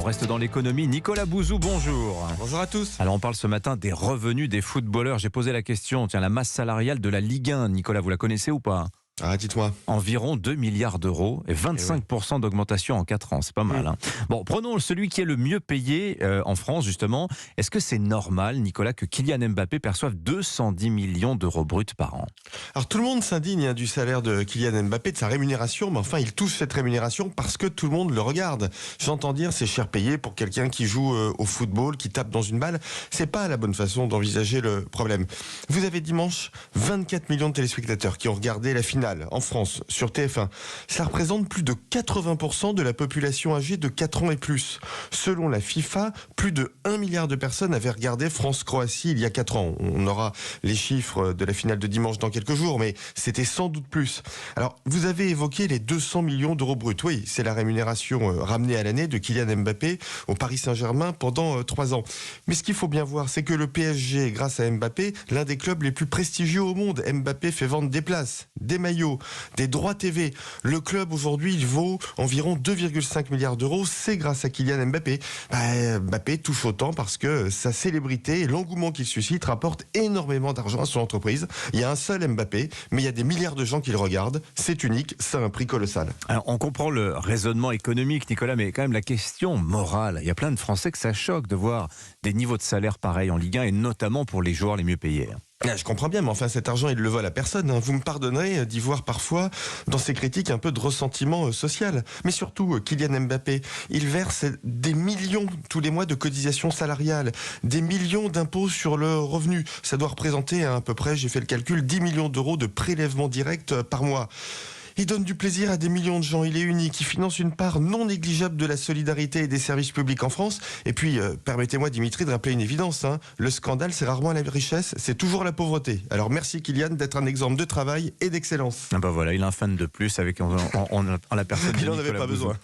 reste dans l'économie. Nicolas Bouzou, bonjour. Bonjour à tous. Alors on parle ce matin des revenus des footballeurs. J'ai posé la question, la masse salariale de la Ligue 1. Nicolas, vous la connaissez ou pas ? Ah, dites-moi. Environ 2 milliards d'euros et 25% d'augmentation en 4 ans. C'est pas mal. Hein. Bon, prenons celui qui est le mieux payé en France, justement. Est-ce que c'est normal, Nicolas, que Kylian Mbappé perçoive 210 millions d'euros bruts par an ? Alors tout le monde s'indigne du salaire de Kylian Mbappé, de sa rémunération, mais enfin il touche cette rémunération parce que tout le monde le regarde. J'entends dire c'est cher payé pour quelqu'un qui joue au football, qui tape dans une balle. C'est pas la bonne façon d'envisager le problème. Vous avez dimanche 24 millions de téléspectateurs qui ont regardé la finale en France sur TF1. Ça représente plus de 80% de la population âgée de 4 ans et plus. Selon la FIFA, plus de 1 milliard de personnes avaient regardé France-Croatie il y a 4 ans. On aura les chiffres de la finale de dimanche dans quelques jours, mais c'était sans doute plus. Alors, vous avez évoqué les 200 millions d'euros bruts. Oui, c'est la rémunération ramenée à l'année de Kylian Mbappé au Paris Saint-Germain pendant 3 ans. Mais ce qu'il faut bien voir, c'est que le PSG, grâce à Mbappé, l'un des clubs les plus prestigieux au monde. Mbappé fait vendre des places, des maillots, des droits TV. Le club aujourd'hui, il vaut environ 2,5 milliards d'euros. C'est grâce à Kylian Mbappé. Mbappé touche autant parce que sa célébrité et l'engouement qu'il suscite rapportent énormément d'argent à son entreprise. Il y a un seul Mbappé, mais il y a des milliards de gens qui le regardent. C'est unique, c'est un prix colossal. Alors, on comprend le raisonnement économique, Nicolas, mais quand même la question morale. Il y a plein de Français que ça choque de voir des niveaux de salaire pareils en Ligue 1 et notamment pour les joueurs les mieux payés. Je comprends bien, mais enfin cet argent il le vole à personne. Vous me pardonnerez d'y voir parfois dans ces critiques un peu de ressentiment social. Mais surtout, Kylian Mbappé, il verse des millions tous les mois de cotisations salariales, des millions d'impôts sur le revenu. Ça doit représenter à peu près, j'ai fait le calcul, 10 millions d'euros de prélèvements directs par mois. Il donne du plaisir à des millions de gens, il est unique, il finance une part non négligeable de la solidarité et des services publics en France. Et puis, permettez-moi Dimitri de rappeler une évidence, le scandale c'est rarement la richesse, c'est toujours la pauvreté. Alors merci Kylian d'être un exemple de travail et d'excellence. Ah bah voilà, il a un fan de plus avec en la personne de Il n'en avait Nicolas pas Bouzou. besoin.